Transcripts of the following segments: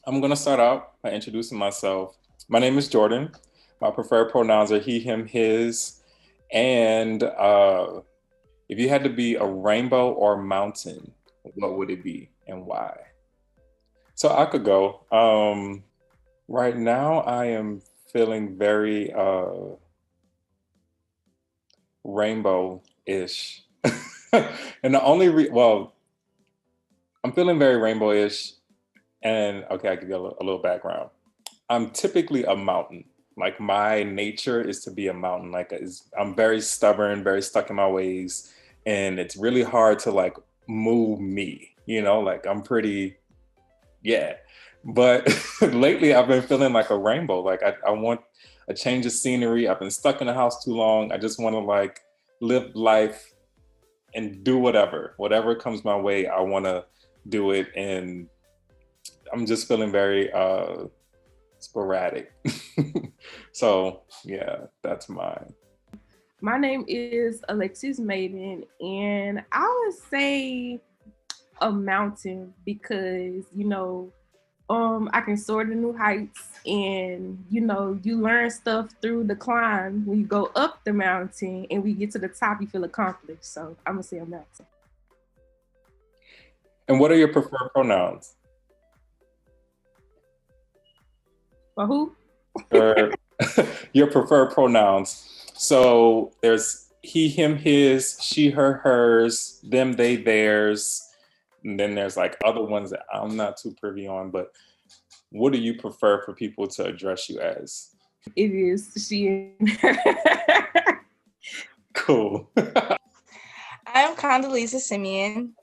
I'm going to start out by introducing myself. My name is Jordan. My preferred pronouns are he, him, his. And if you had to be a rainbow or a mountain, what would it be and why? So I could go. Right now, I am feeling very rainbow-ish. And the only, I'm feeling very rainbow-ish. And okay, I'll give you a little background. I'm typically a mountain. Like my nature is to be a mountain. I'm very stubborn, very stuck in my ways. And it's really hard to like move me, like I'm pretty, yeah. But lately I've been feeling like a rainbow. Like I want a change of scenery. I've been stuck in the house too long. I just want to like live life and do whatever comes my way. I want to do it. And I'm just feeling very sporadic. So yeah, that's mine. My name is Alexis Maiden, and I would say a mountain because, I can soar to new heights and, you learn stuff through the climb. When you go up the mountain and we get to the top, you feel accomplished. So I'm gonna say a mountain. And what are your preferred pronouns? For who? Your preferred pronouns. So there's he, him, his, she, her, hers, them, they, theirs. And then there's like other ones that I'm not too privy on, but what do you prefer for people to address you as? It is she and her. Cool. I'm Condoleezza Simeon,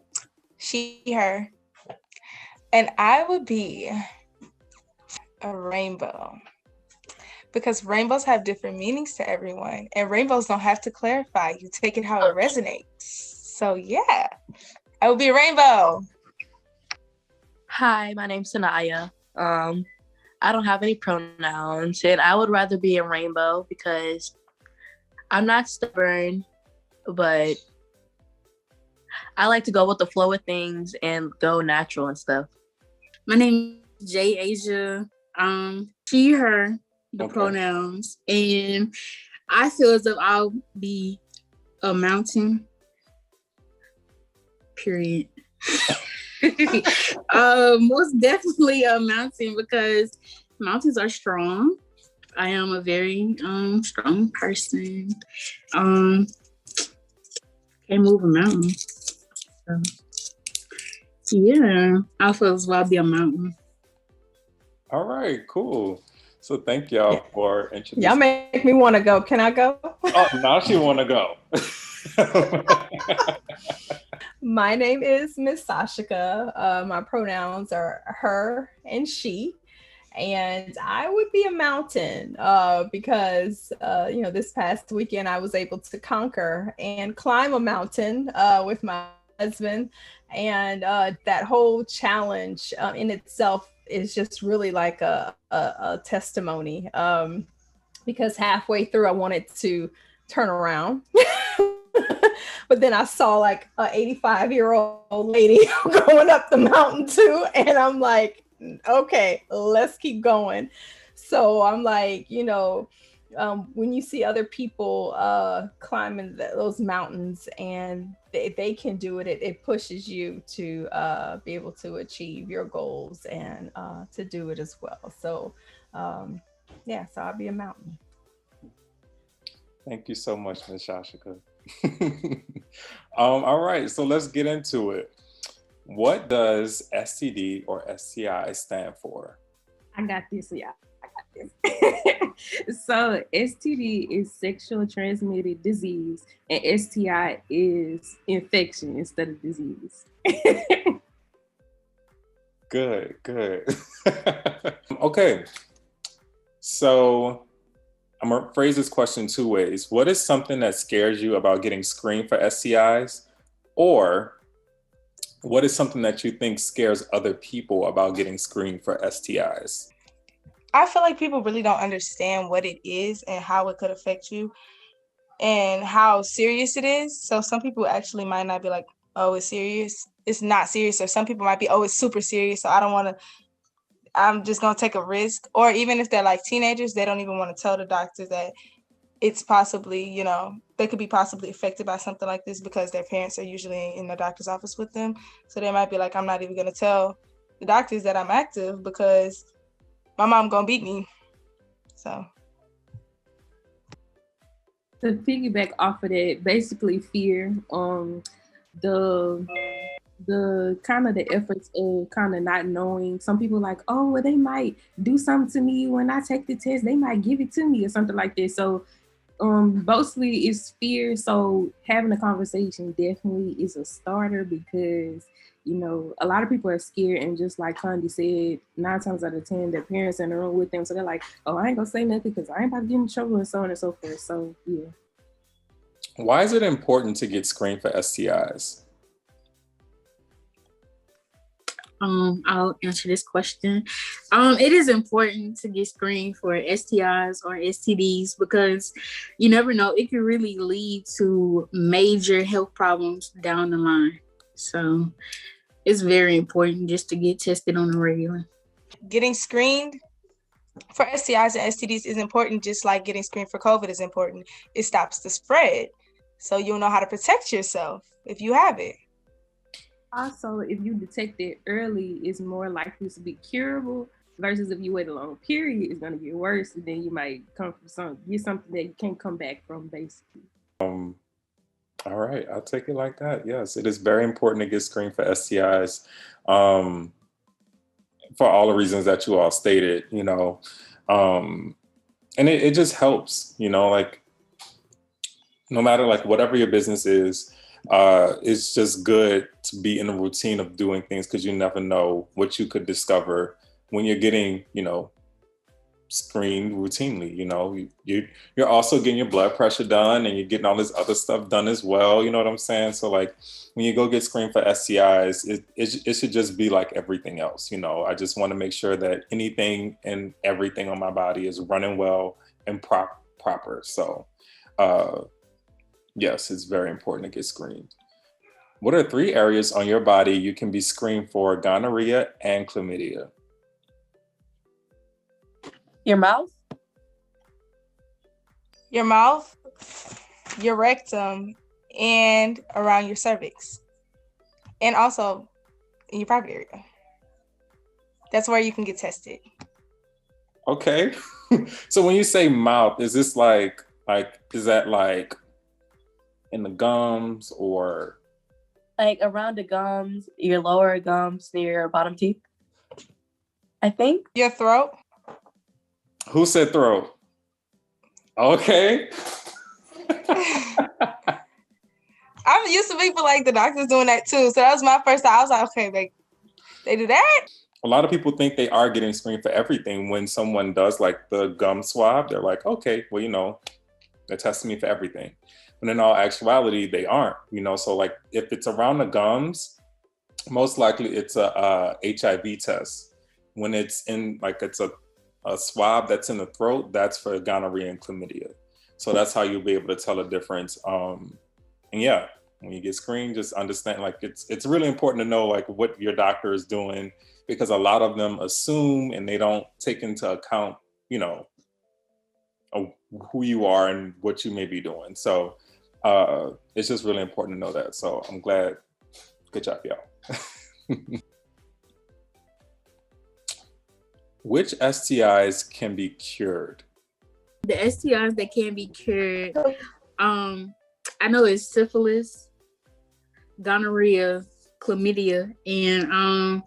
she, her, and I would be a rainbow because rainbows have different meanings to everyone and rainbows don't have to clarify. You take it how it resonates. So yeah, I would be a rainbow. Hi, my name's Sanaya. I don't have any pronouns and I would rather be a rainbow because I'm not stubborn, but I like to go with the flow of things and go natural and stuff. My name is Jay Asia. She, her, the pronouns. And I feel as if I'll be a mountain. Period. Most definitely a mountain because mountains are strong. I am a very strong person. Can't move a mountain. So, yeah, I feel as well I'll be a mountain. All right, cool. So thank y'all for introducing. Y'all make me want to go. Can I go? Oh, now she want to go. My name is Miss Sashika. My pronouns are her and she. And I would be a mountain because, this past weekend I was able to conquer and climb a mountain with my husband. And that whole challenge in itself is just really like a testimony because halfway through I wanted to turn around. But then I saw like an 85-year-old lady going up the mountain too. And I'm like, okay, let's keep going. So I'm like, when you see other people climbing those mountains and they can do it, it pushes you to be able to achieve your goals and to do it as well. So so I'll be a mountain. Thank you so much, Ms. Shashika. All right, so let's get into it. What does STD or STI stand for? I got this, yeah. So STD is sexual transmitted disease and STI is infection instead of disease. Good. Okay, so I'm gonna phrase this question two ways. What is something that scares you about getting screened for STIs? Or what is something that you think scares other people about getting screened for STIs? I feel like people really don't understand what it is and how it could affect you and how serious it is. So some people actually might not be like, oh, it's serious. It's not serious. Or some people might be, oh, it's super serious. So I don't want to I'm just gonna take a risk. Or even if they're like teenagers, they don't even want to tell the doctor that it's possibly, they could be possibly affected by something like this because their parents are usually in the doctor's office with them. So they might be like, I'm not even gonna tell the doctors that I'm active because my mom gonna beat me. So to piggyback off of that, basically fear, the kind of the efforts of kind of not knowing. Some people like, oh, well, they might do something to me when I take the test. They might give it to me or something like this. So mostly it's fear. So having a conversation definitely is a starter because, a lot of people are scared, and just like Condi said, 9 times out of 10, their parents are in the room with them. So they're like, oh, I ain't gonna say nothing because I ain't about to get in trouble and so on and so forth. So yeah. Why is it important to get screened for STIs? I'll answer this question. It is important to get screened for STIs or STDs because you never know, it can really lead to major health problems down the line. So it's very important just to get tested on a regular. Getting screened for STIs and STDs is important, just like getting screened for COVID is important. It stops the spread. So you'll know how to protect yourself if you have it. Also, if you detect it early, it's more likely to be curable versus if you wait a long period, it's going to get worse. And then you might get something that you can't come back from, basically. All right, I'll take it like that. Yes, it is very important to get screened for STIs for all the reasons that you all stated, and it just helps, like no matter like whatever your business is, it's just good to be in a routine of doing things because you never know what you could discover when you're getting, screened routinely. You're also getting your blood pressure done and you're getting all this other stuff done as well. You know what I'm saying? So like when you go get screened for STIs, it should just be like everything else. I just want to make sure that anything and everything on my body is running well and proper. So yes, it's very important to get screened. What are 3 areas on your body you can be screened for gonorrhea and chlamydia? Your mouth? Your mouth, your rectum, and around your cervix. And also in your private area. That's where you can get tested. Okay. So when you say mouth, is this like is that like in the gums or? Like around the gums, your lower gums near your bottom teeth, I think. Your throat. Who said throat? Okay. I'm used to people like the doctors doing that too. So that was my first thought. I was like, okay, they do that? A lot of people think they are getting screened for everything. When someone does like the gum swab, they're like, okay, well, they're testing me for everything. But in all actuality, they aren't, So like if it's around the gums, most likely it's a HIV test. When it's in like it's a swab that's in the throat, that's for gonorrhea and chlamydia. So that's how you'll be able to tell a difference. And yeah, when you get screened, just understand like it's really important to know like what your doctor is doing because a lot of them assume and they don't take into account, who you are and what you may be doing. So it's just really important to know that. So I'm glad. Good job, y'all. Which STIs can be cured? The STIs that can be cured, I know it's syphilis, gonorrhea, chlamydia, and I'm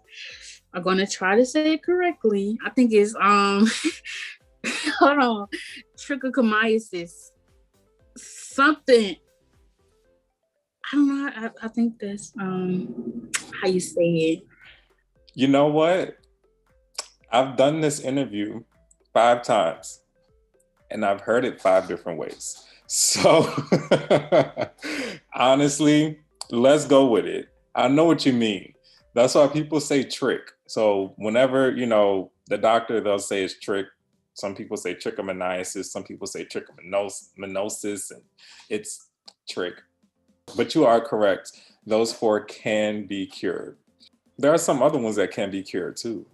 gonna try to say it correctly. I think it's hold on, trichomoniasis, something. I don't know. I think that's how you say it. You know what? I've done this interview 5 times and I've heard it 5 different ways. So honestly, let's go with it. I know what you mean. That's why people say trick. So whenever, the doctor, they'll say it's trick. Some people say trichomoniasis. Some people say trichomoniasis, and it's trick. But you are correct. Those 4 can be cured. There are some other ones that can be cured too.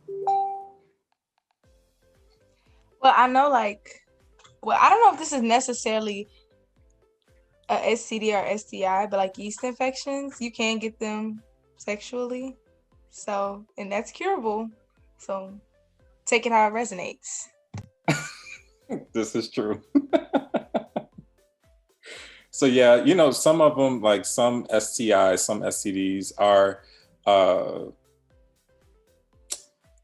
Well, I know well, I don't know if this is necessarily a STD or STI, but like yeast infections, you can get them sexually. So, and that's curable. So take it how it resonates. This is true. So yeah, you know, some of them, like some STIs, some STDs are,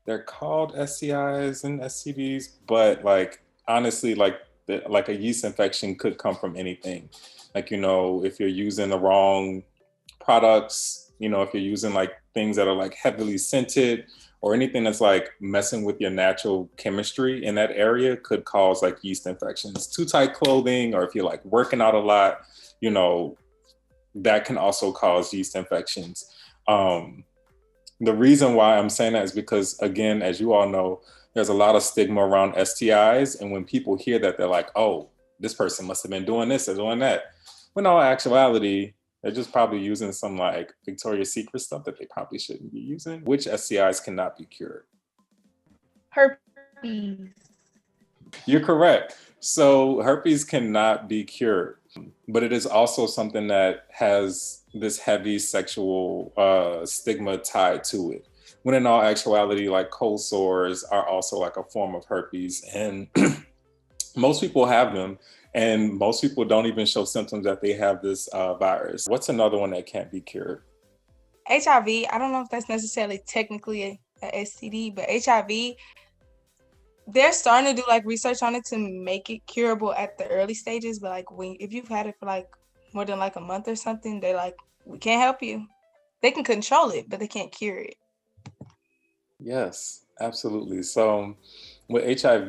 they're called STIs and STDs, but like honestly, like a yeast infection could come from anything. Like, you know, if you're using the wrong products, you know, if you're using like things that are like heavily scented or anything that's like messing with your natural chemistry in that area could cause like yeast infections. Too tight clothing, or if you're like working out a lot, you know, that can also cause yeast infections. The reason why I'm saying that is because, again, as you all know, there's a lot of stigma around STIs. And when people hear that, they're like, oh, this person must have been doing this or doing that. When in all actuality, they're just probably using some like Victoria's Secret stuff that they probably shouldn't be using. Which STIs cannot be cured? Herpes. You're correct. So herpes cannot be cured, but it is also something that has this heavy sexual stigma tied to it. When in all actuality, like cold sores are also like a form of herpes, and most people have them, and most people don't even show symptoms that they have this virus. What's another one that can't be cured? HIV, I don't know if that's necessarily technically a STD, but HIV, they're starting to do like research on it to make it curable at the early stages. But like if you've had it for like more than like a month or something, they're like, we can't help you. They can control it, but they can't cure it. Yes, absolutely. So with HIV,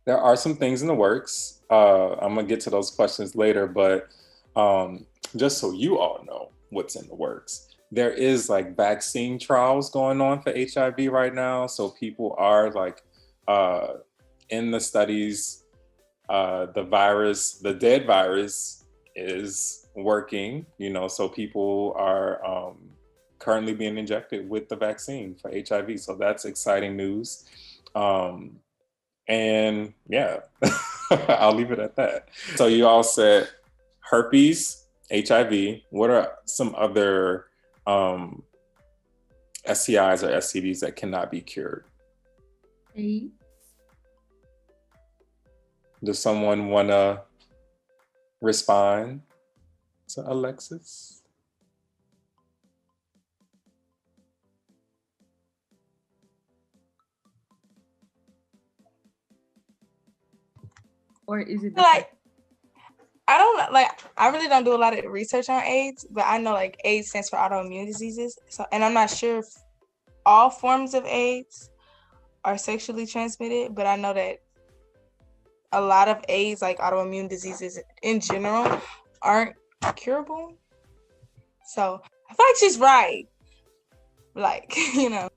there are some things in the works. I'm gonna get to those questions later, but just so you all know what's in the works, there is like vaccine trials going on for HIV right now. So people are like in the studies, the dead virus is working, you know, so people are currently being injected with the vaccine for HIV. So that's exciting news. And yeah, I'll leave it at that. So you all said herpes, HIV. What are some other STIs or STDs that cannot be cured? AIDS. Does someone want to respond to Alexis? Or is it Like, I don't like, I really don't do a lot of research on AIDS, but I know like AIDS stands for autoimmune diseases. So, and I'm not sure if all forms of AIDS are sexually transmitted, but I know that a lot of AIDS, like autoimmune diseases in general, aren't curable. So I feel like she's right. Like, you know.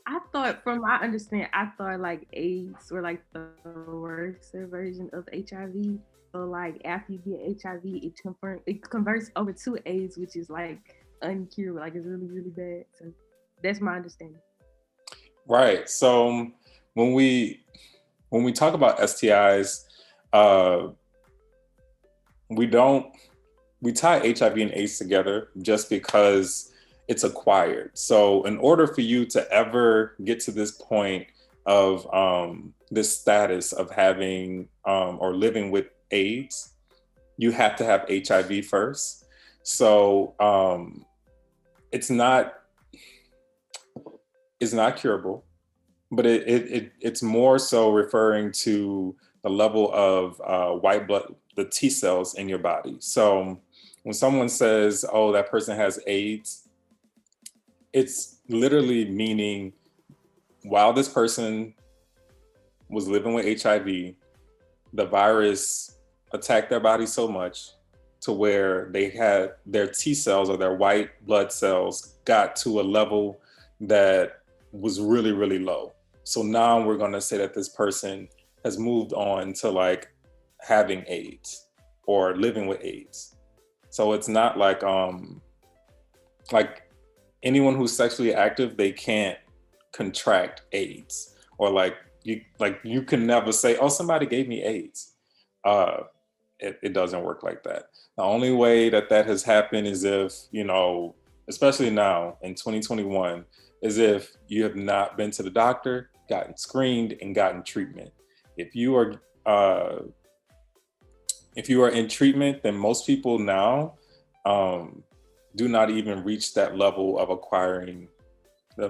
I thought, from my understanding, I thought like AIDS were like the worst version of HIV. So like after you get HIV, it converts over to AIDS, which is like uncurable, like it's really, really bad. So that's my understanding. Right. So when we talk about STIs, we tie HIV and AIDS together just because it's acquired. So in order for you to ever get to this point of this status of having or living with AIDS, you have to have HIV first. So it's not curable, but it's more so referring to the level of white blood, the T cells in your body. So when someone says, oh, that person has AIDS, it's literally meaning while this person was living with HIV, the virus attacked their body so much to where they had their T cells or their white blood cells got to a level that was really, really low. So now we're going to say that this person has moved on to like having AIDS or living with AIDS. So it's not like anyone who's sexually active, they can't contract AIDS, or like You can never say, oh, somebody gave me AIDS. It doesn't work like that. The only way that has happened is if, especially now in 2021, is if you have not been to the doctor, gotten screened, and gotten treatment. If you are in treatment, then most people now do not even reach that level of acquiring the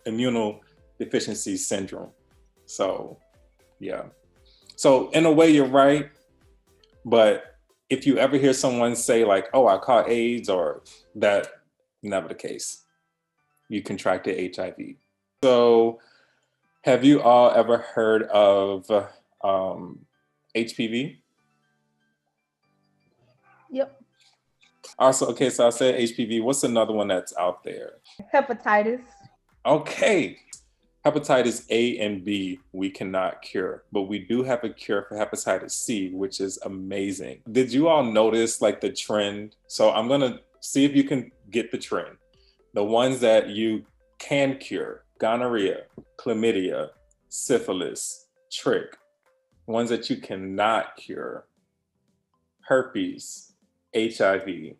immunodeficiency syndrome. So, yeah. So in a way, you're right. But if you ever hear someone say like, oh, I caught AIDS, or that, never the case. You contracted HIV. So have you all ever heard of HPV? Yep. Also, okay, so I said HPV. What's another one that's out there? Hepatitis. Okay. Hepatitis A and B, we cannot cure, but we do have a cure for hepatitis C, which is amazing. Did you all notice like the trend? So I'm gonna see if you can get the trend. The ones that you can cure: gonorrhea, chlamydia, syphilis, trich. Ones that you cannot cure: herpes, HIV,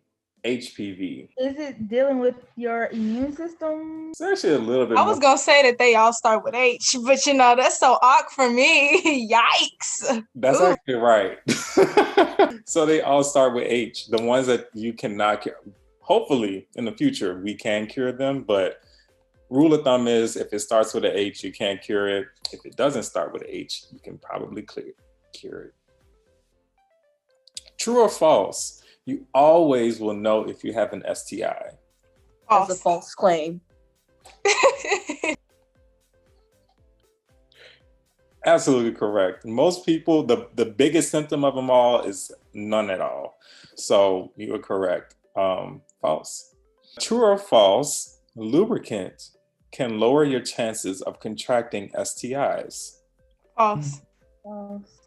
HPV. Is it dealing with your immune system? It's actually a little bit I was gonna say that they all start with H, but that's so awkward for me. Yikes. That's Ooh. actually right. So they all start with H. The ones that you cannot cure. Hopefully in the future we can cure them, but rule of thumb is if it starts with an H, you can't cure it. If it doesn't start with an H, you can probably cure it. True or false? You always will know if you have an STI. That's a false claim. Absolutely correct. Most people, the biggest symptom of them all is none at all. So you are correct. False. True or false? Lubricant can lower your chances of contracting STIs. False. False.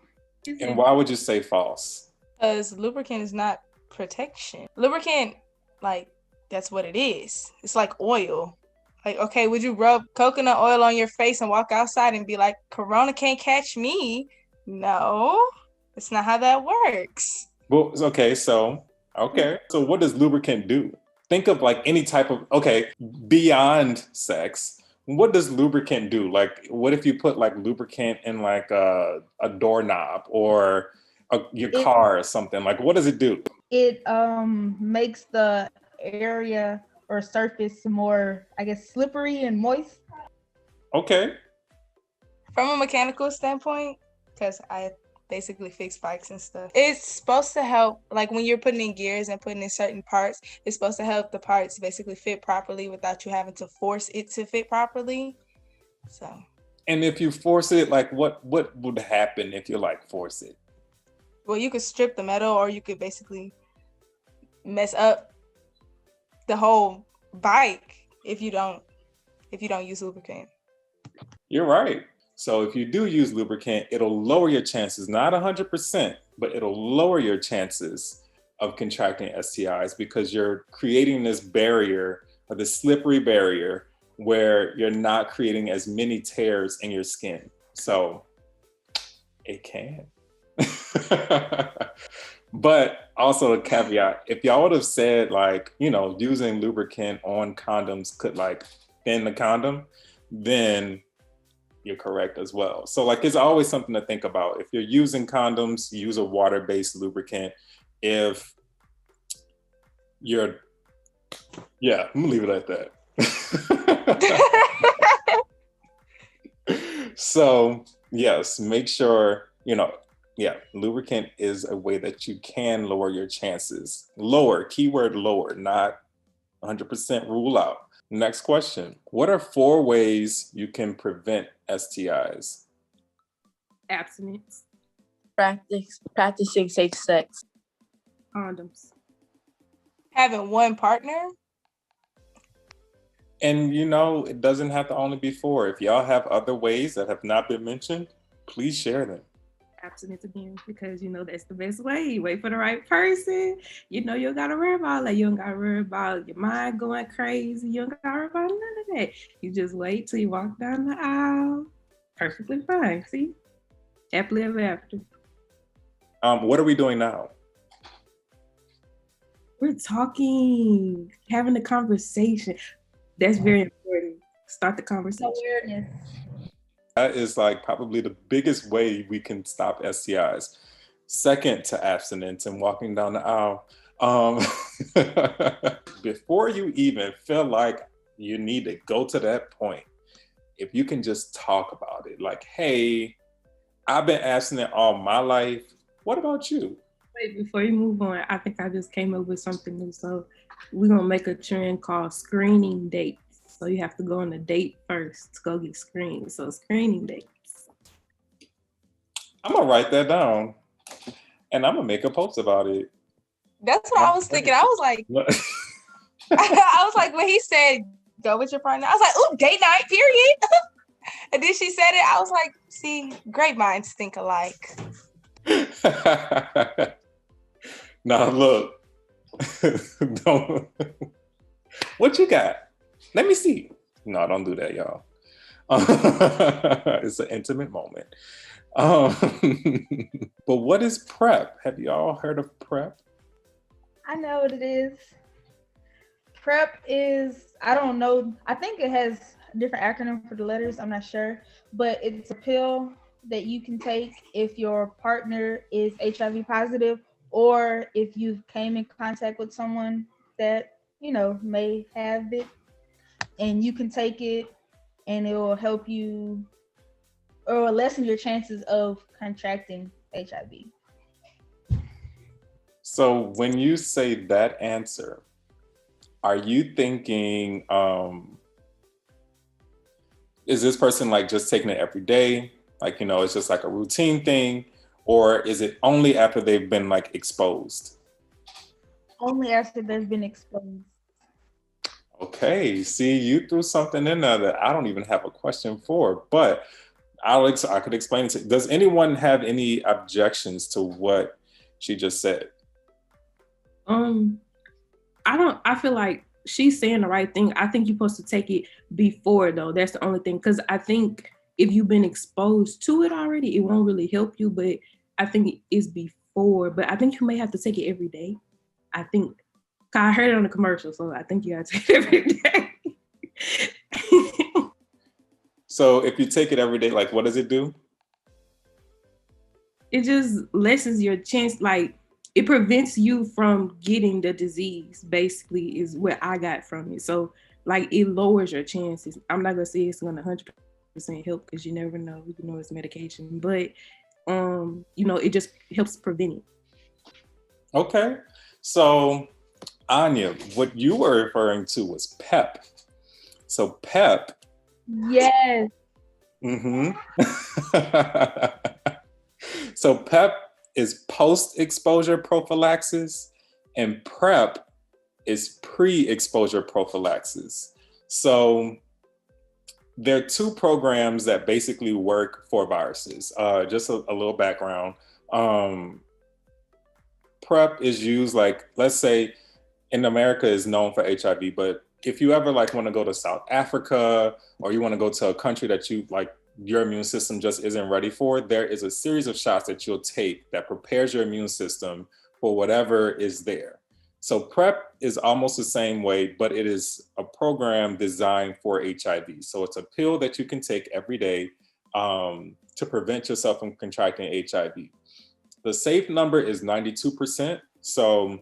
And why would you say false? Because lubricant is not protection. Lubricant, like, that's what it is. It's like oil. Like, okay, would you rub coconut oil on your face and walk outside and be like, Corona can't catch me? No, it's not how that works. Well, okay, so what does lubricant do? Think of like any type of, beyond sex, what does lubricant do? Like, what if you put like lubricant in like a doorknob or your car or something? Like, what does it do? It makes the area or surface more, I guess, slippery and moist. Okay. From a mechanical standpoint, because I basically fix bikes and stuff, it's supposed to help, like when you're putting in gears and putting in certain parts, it's supposed to help the parts basically fit properly without you having to force it to fit properly. So. And if you force it, like what would happen if you like force it? Well, you could strip the metal, or you could basically mess up the whole bike if you don't use lubricant. You're right. So if you do use lubricant, it'll lower your chances, not 100%, but it'll lower your chances of contracting STIs because you're creating this barrier, or this slippery barrier, where you're not creating as many tears in your skin. So it can. But also a caveat, if y'all would have said like, using lubricant on condoms could like thin the condom, then you're correct as well. So like, it's always something to think about. If you're using condoms, use a water-based lubricant. If you're, I'm gonna leave it at that. So yes, make sure, lubricant is a way that you can lower your chances. Lower, keyword lower, not 100% rule out. Next question. What are 4 ways you can prevent STIs? Abstinence. Practicing safe sex. Condoms. Having one partner. And it doesn't have to only be 4. If y'all have other ways that have not been mentioned, please share them. Abstinence again, because that's the best way. You wait for the right person. You don't gotta worry about you don't gotta worry about your mind going crazy. You don't gotta worry about none of that. You just wait till you walk down the aisle perfectly fine. See, happily ever after. What are we doing now? We're talking, having a conversation. That's very important. Start the conversation. Awareness. That is like probably the biggest way we can stop STIs. Second to abstinence and walking down the aisle. Before you even feel like you need to go to that point, if you can just talk about it, like, hey, I've been abstinent all my life. What about you? Wait, before you move on, I think I just came up with something new. So we're gonna make a trend called screening dates. So you have to go on a date first to go get screened. So screening dates. I'm gonna write that down and I'm gonna make a post about it. That's what I was thinking. I was like, I was like, when he said, go with your partner, I was like, ooh, date night, period. And then she said it, I was like, see, great minds think alike. Now look, don't. What you got? Let me see. No, don't do that, y'all. It's an intimate moment. But what is PrEP? Have y'all heard of PrEP? I know what it is. PrEP is, I don't know, I think it has a different acronym for the letters, I'm not sure, but it's a pill that you can take if your partner is HIV positive or if you've came in contact with someone that, you know, may have it, and you can take it and it will help you or lessen your chances of contracting HIV. So when you say that answer, are you thinking, is this person like just taking it every day? Like, you know, it's just like a routine thing, or is it only after they've been like exposed? Only after they've been exposed. Okay, see, you threw something in there that I don't even have a question for, but Alex, I could explain it to you. Does anyone have any objections to what she just said? I feel like she's saying the right thing. I think you're supposed to take it before though. That's the only thing. Because I think if you've been exposed to it already, it won't really help you. But I think it's before. But I think you may have to take it every day. I think. I heard it on the commercial, so I think you have to take it every day. So if you take it every day, like what does it do? It just lessens your chance, like it prevents you from getting the disease, basically, is what I got from it. So like it lowers your chances. I'm not gonna say it's gonna 100% help because you never know, you know, it's medication, but you know, it just helps prevent it. Okay. So Anya, what you were referring to was PEP. So PEP. Yes. Mm-hmm. So PEP is post-exposure prophylaxis and PrEP is pre-exposure prophylaxis. So there are two programs that basically work for viruses. Just a little background. PrEP is used, like, let's say in America is known for HIV, but if you ever like want to go to South Africa or you want to go to a country that you like, your immune system just isn't ready for, there is a series of shots that you'll take that prepares your immune system for whatever is there. So PrEP is almost the same way, but it is a program designed for HIV. So it's a pill that you can take every day to prevent yourself from contracting HIV. The safe number is 92%. So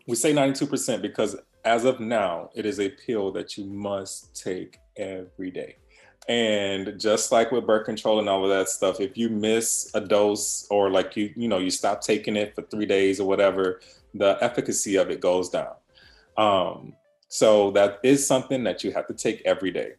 we say 92% because as of now, it is a pill that you must take every day. And just like with birth control and all of that stuff, if you miss a dose or like you stop taking it for 3 days or whatever, the efficacy of it goes down. So that is something that you have to take every day.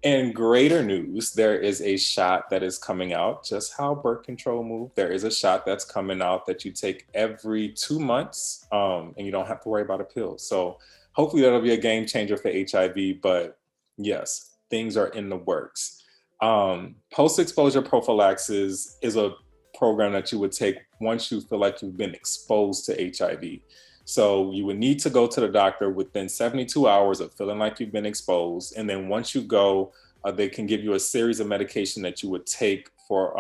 In greater news, there is a shot that is coming out, just how birth control moved. There is a shot that's coming out that you take every 2 months, and you don't have to worry about a pill. So hopefully that'll be a game changer for HIV, but yes, things are in the works. Post-exposure prophylaxis is a program that you would take once you feel like you've been exposed to HIV. So you would need to go to the doctor within 72 hours of feeling like you've been exposed. And then once you go, They can give you a series of medication that you would take for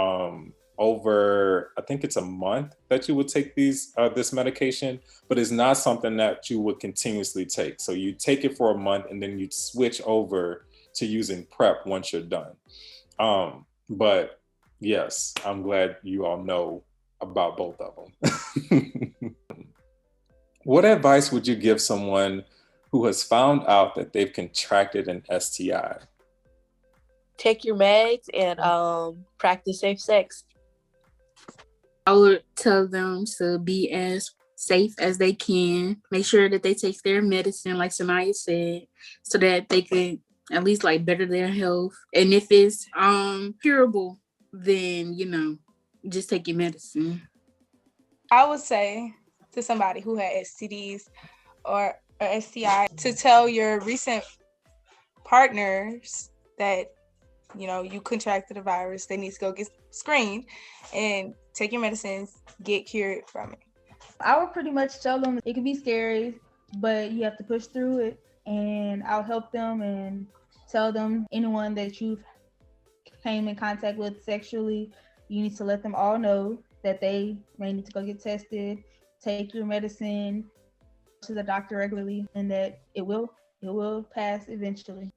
over, I think it's a month that you would take this medication, but it's not something that you would continuously take. So you take it for a month and then you switch over to using PrEP once you're done. But yes, I'm glad you all know about both of them. What advice would you give someone who has found out that they've contracted an STI? Take your meds and practice safe sex. I would tell them to be as safe as they can. Make sure that they take their medicine, like Sanaya said, so that they can at least like better their health. And if it's curable, then just take your medicine. I would say to somebody who had STDs or STI to tell your recent partners that you contracted a virus. They need to go get screened and take your medicines, get cured from it. I would pretty much tell them it can be scary, but you have to push through it. And I'll help them and tell them anyone that you've came in contact with sexually, you need to let them all know that they may need to go get tested, take your medicine to the doctor regularly, and that it will pass eventually.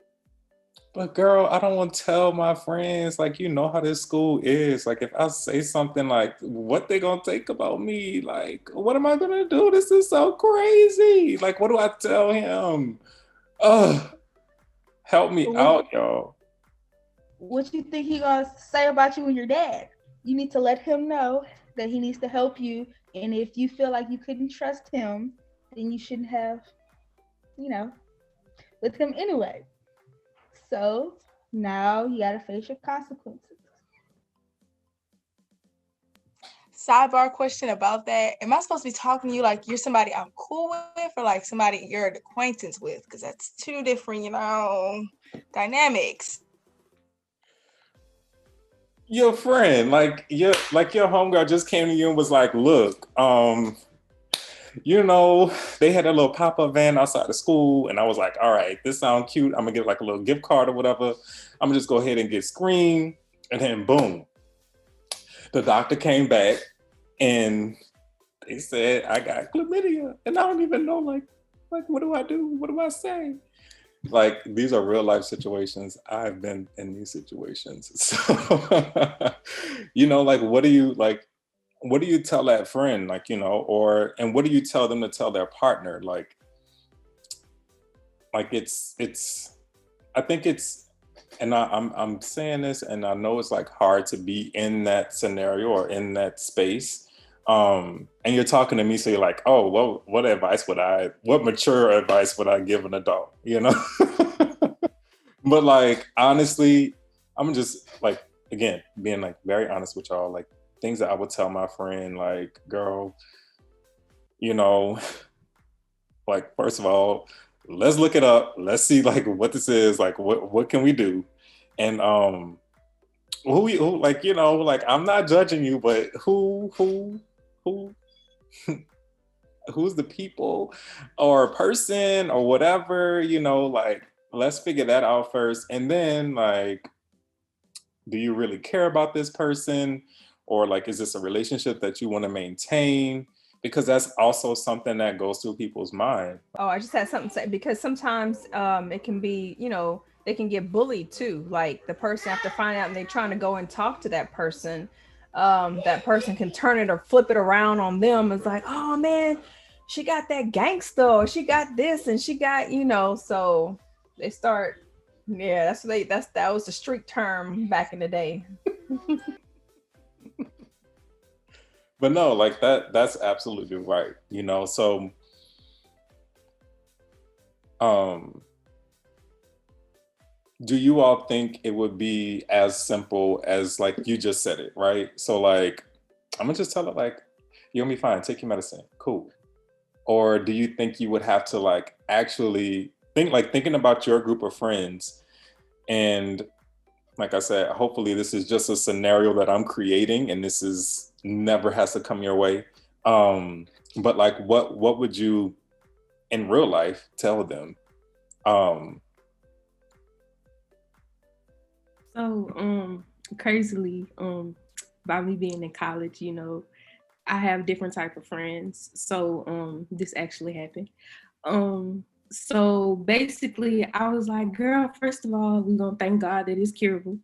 But girl, I don't want to tell my friends, like, you know how this school is. Like, if I say something like, what they gonna think about me? Like, what am I gonna do? This is so crazy. Like, what do I tell him? Help me out, y'all. What you think he gonna say about you and your dad? You need to let him know that he needs to help you. And if you feel like you couldn't trust him, then you shouldn't have, with him anyway. So now you gotta face your consequences. Sidebar question about that. Am I supposed to be talking to you like you're somebody I'm cool with or like somebody you're an acquaintance with? Because that's two different, dynamics. Your friend, like your homegirl just came to you and was like, look, they had a little pop-up van outside the school, and I was like, all right, this sounds cute. I'm gonna get like a little gift card or whatever. I'm gonna just go ahead and get screened, and then boom, the doctor came back and they said I got chlamydia, and I don't even know like what do I do? What do I say? Like, these are real life situations. I've been in these situations. So, like, what do you tell that friend? Like, and what do you tell them to tell their partner? Like I think it's, and I'm saying this, and I know it's like hard to be in that scenario or in that space. And you're talking to me, so you're like, oh, well, what mature advice would I give an adult, But like, honestly, I'm just like, again, being like very honest with y'all, like things that I would tell my friend, like, girl, like, first of all, let's look it up. Let's see like what this is, like, what can we do? And, who like, like, I'm not judging you, but who's the people or person or whatever, like, let's figure that out first. And then, like, do you really care about this person? Or like, is this a relationship that you want to maintain? Because that's also something that goes through people's mind. Oh, I just had something to say, because sometimes it can be, they can get bullied too. Like, the person, after finding out and they're trying to go and talk to that person can turn it or flip it around on them. It's like, oh man, she got that gangster, or she got this, and she got, so they start, that was the street term back in the day. But no, like that's absolutely right. So do you all think it would be as simple as like you just said it, right? So like, I'm gonna just tell it like, you're gonna be fine, take your medicine, cool. Or do you think you would have to like actually thinking about your group of friends, and like I said, hopefully this is just a scenario that I'm creating and this is never has to come your way. But like, what would you in real life tell them? So, crazily, by me being in college, I have different type of friends. So, this actually happened. So basically, I was like, girl, first of all, we're gonna thank God that it's curable.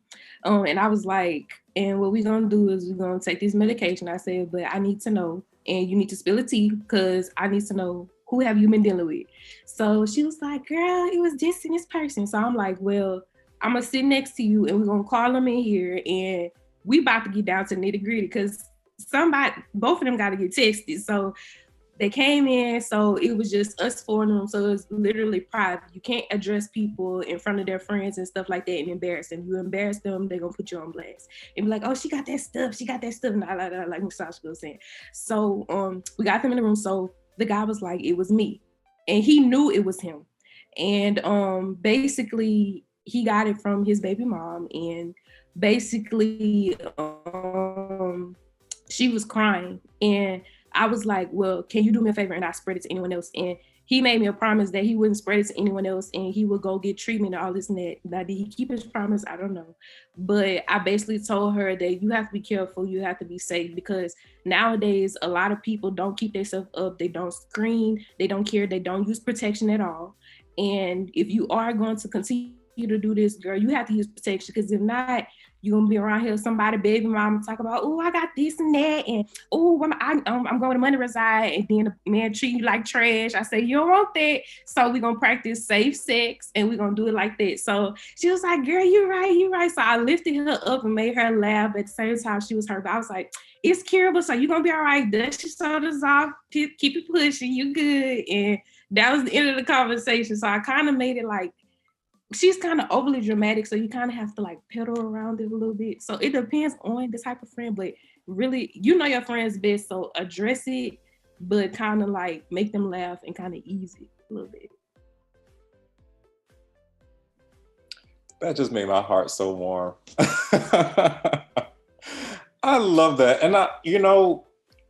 And I was like, and what we're gonna do is we're gonna take this medication. I said, but I need to know, and you need to spill the tea because I need to know who have you been dealing with. So she was like, girl, it was this and this person. So I'm like, well, I'm gonna sit next to you and we're gonna call them in here and we about to get down to nitty gritty because both of them got to get tested. So they came in, so it was just us four of them. So it was literally private. You can't address people in front of their friends and stuff like that and embarrass them. You embarrass them, they're gonna put you on blast and be like, "Oh, she got that stuff. Nah, like Sasha was saying. So we got them in the room. So the guy was like, "It was me," and he knew it was him. And basically, he got it from his baby mom, and basically, she was crying and I was like, well, can you do me a favor and not spread it to anyone else? And he made me a promise that he wouldn't spread it to anyone else and he would go get treatment and all this and that. Now, did he keep his promise? I don't know. But I basically told her that you have to be careful. You have to be safe because nowadays, a lot of people don't keep themselves up. They don't screen. They don't care. They don't use protection at all. And if you are going to continue to do this, girl, you have to use protection because if not, you're gonna be around here, somebody baby mama talk about, oh, I got this and that, and oh, I'm going to money reside, and then the man treat you like trash. I say, you don't want that. So we're gonna practice safe sex and we're gonna do it like that. So she was like, girl, you're right. So I lifted her up and made her laugh at the same time she was hurt. But I was like, it's curable, so you're gonna be all right. Dust your shoulders off, keep it pushing, you good. And that was the end of the conversation. So I kind of made it like, she's kind of overly dramatic, so you kind of have to like pedal around it a little bit. So it depends on the type of friend, but really, you know your friends best, so address it, but kind of like make them laugh and kind of ease it a little bit. That just made my heart so warm. I love that. And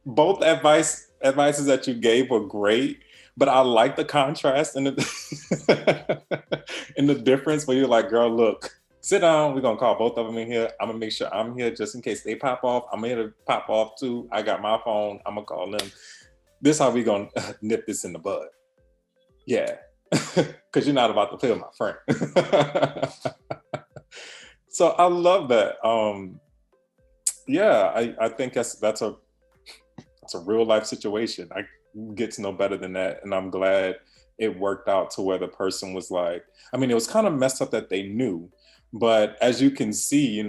both advices that you gave were great. But I like the contrast and the and the difference where you're like, girl, look, sit down. We're gonna call both of them in here. I'm gonna make sure I'm here just in case they pop off. I'm here to pop off too. I got my phone. I'm gonna call them. This is how we gonna nip this in the bud. Yeah, because you're not about to fail my friend. So I love that. Yeah, I think that's a real life situation. I get to know better than that. And I'm glad it worked out to where the person was like, I mean, it was kind of messed up that they knew, but as you can see,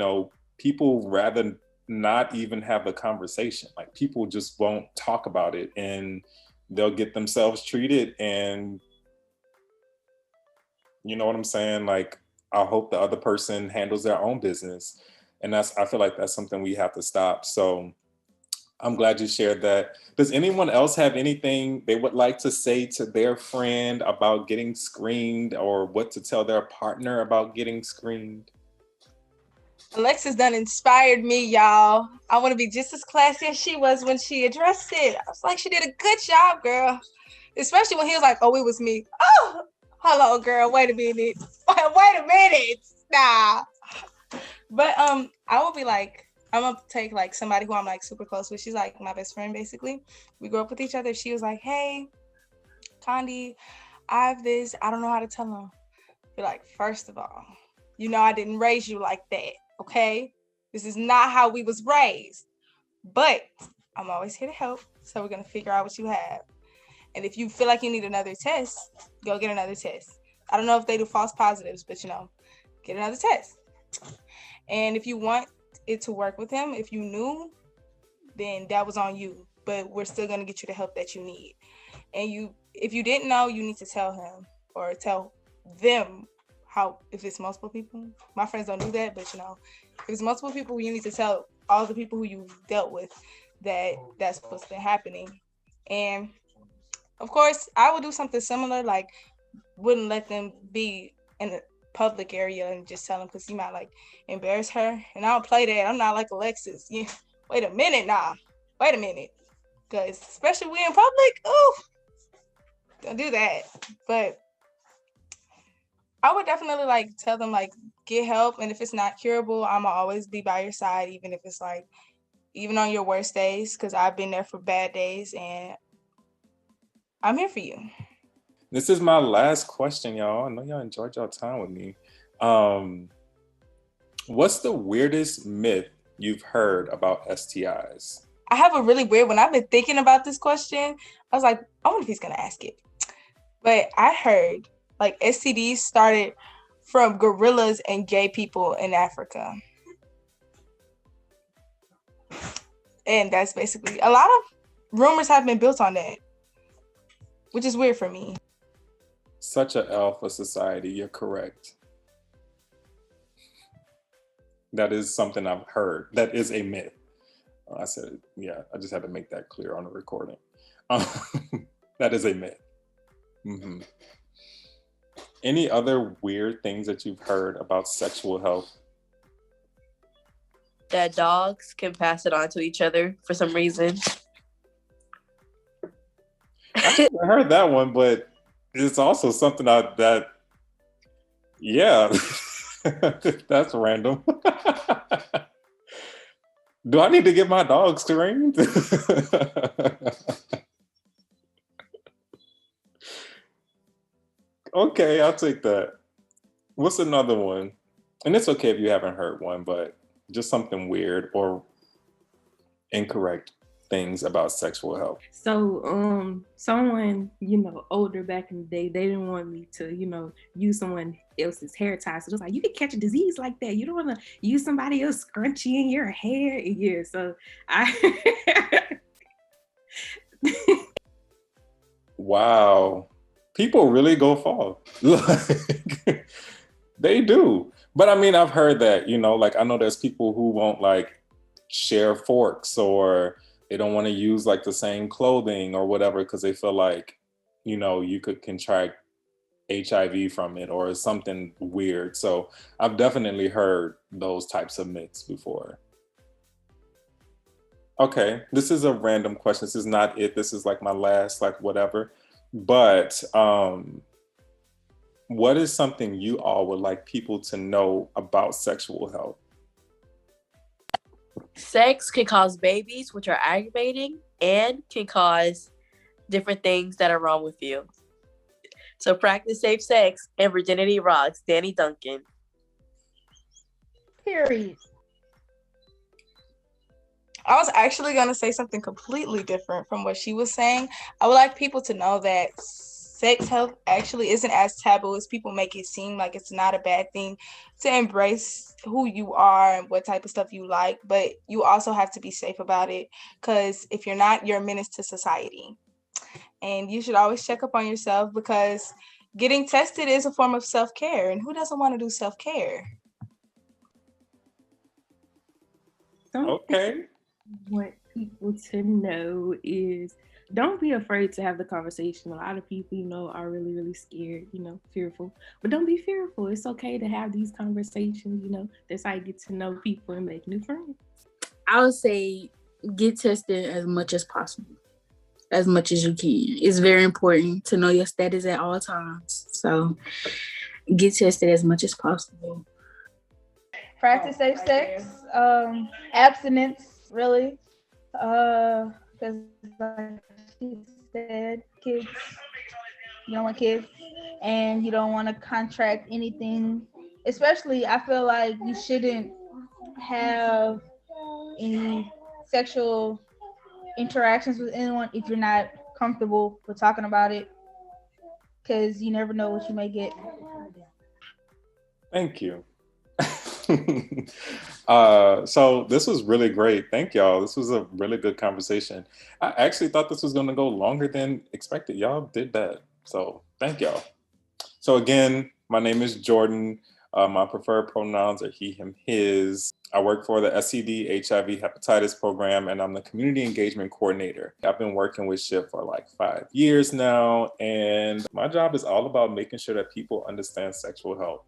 people rather not even have a conversation. Like people just won't talk about it and they'll get themselves treated. And you know what I'm saying? Like, I hope the other person handles their own business. And I feel like that's something we have to stop. So I'm glad you shared that. Does anyone else have anything they would like to say to their friend about getting screened or what to tell their partner about getting screened? Alexis done inspired me, y'all. I want to be just as classy as she was when she addressed it. I was like, she did a good job, girl. Especially when he was like, oh, it was me. Oh, hello, girl. Wait a minute. Nah. But I will be like, I'm gonna take like somebody who I'm like super close with. She's like my best friend, basically. We grew up with each other. She was like, hey, Condi, I have this. I don't know how to tell him. Be like, first of all, I didn't raise you like that, okay? This is not how we was raised. But I'm always here to help. So we're gonna figure out what you have. And if you feel like you need another test, go get another test. I don't know if they do false positives, but get another test. And if you want it to work with him, if you knew, then that was on you, but we're still going to get you the help that you need. And if you didn't know, you need to tell him or tell them if it's multiple people. My friends don't do that, but if it's multiple people, you need to tell all the people who you've dealt with that's what's been happening. And of course, I would do something similar, like wouldn't let them be in a public area and just tell them, because you might like embarrass her. And I don't play that. I'm not like Alexis. Yeah. Wait a minute. Because especially we in public, don't do that. But I would definitely like tell them like get help. And if it's not curable, I'm gonna always be by your side, even if it's like, even on your worst days, because I've been there for bad days, and I'm here for you. This is my last question, y'all. I know y'all enjoyed your time with me. What's the weirdest myth you've heard about STIs? I have a really weird one. I've been thinking about this question. I was like, I wonder if he's gonna ask it. But I heard like STDs started from gorillas and gay people in Africa. And that's basically, a lot of rumors have been built on that, which is weird for me. Such an L for society, you're correct. That is something I've heard. That is a myth. I said, yeah, I just had to make that clear on the recording. That is a myth. Mm-hmm. Any other weird things that you've heard about sexual health? That dogs can pass it on to each other for some reason. I heard that one, but it's also something that yeah, that's random. Do I need to get my dogs trained? Okay, I'll take that. What's another one? And it's okay if you haven't heard one, but just something weird or incorrect things about sexual health. So someone, older back in the day, they didn't want me to, use someone else's hair tie. So it was like, you can catch a disease like that. You don't want to use somebody else's scrunchie in your hair. Yeah, so I Wow. People really go far. Like, they do. But I mean, I've heard that, like I know there's people who won't like share forks, or they don't want to use like the same clothing or whatever because they feel like, you could contract HIV from it or something weird. So I've definitely heard those types of myths before. Okay, this is a random question. This is not it. This is like my last, like whatever. But what is something you all would like people to know about sexual health? Sex can cause babies, which are aggravating, and can cause different things that are wrong with you. So practice safe sex, and virginity rocks. Danny Duncan. Period. I was actually going to say something completely different from what she was saying. I would like people to know that sex health actually isn't as taboo as people make it seem. Like, it's not a bad thing to embrace who you are and what type of stuff you like, but you also have to be safe about it, because if you're not, you're a menace to society. And you should always check up on yourself, because getting tested is a form of self-care, and who doesn't want to do self-care? Okay. Want people to know is, don't be afraid to have the conversation. A lot of people, are really, really scared, fearful. But don't be fearful. It's okay to have these conversations, That's how you get to know people and make new friends. I would say get tested as much as possible, as much as you can. It's very important to know your status at all times. So get tested as much as possible. Practice safe sex, abstinence, really, because like she said, kids, you don't want kids, and you don't want to contract anything. Especially, I feel like you shouldn't have any sexual interactions with anyone if you're not comfortable with talking about it, because you never know what you may get. Thank you. So this was really great. Thank y'all. This was a really good conversation. I actually thought this was going to go longer than expected. Y'all did that. So thank y'all. So again, my name is Jordan. My preferred pronouns are he, him, his. I work for the STD HIV hepatitis program, and I'm the community engagement coordinator. I've been working with SHIP for like 5 years now, and my job is all about making sure that people understand sexual health.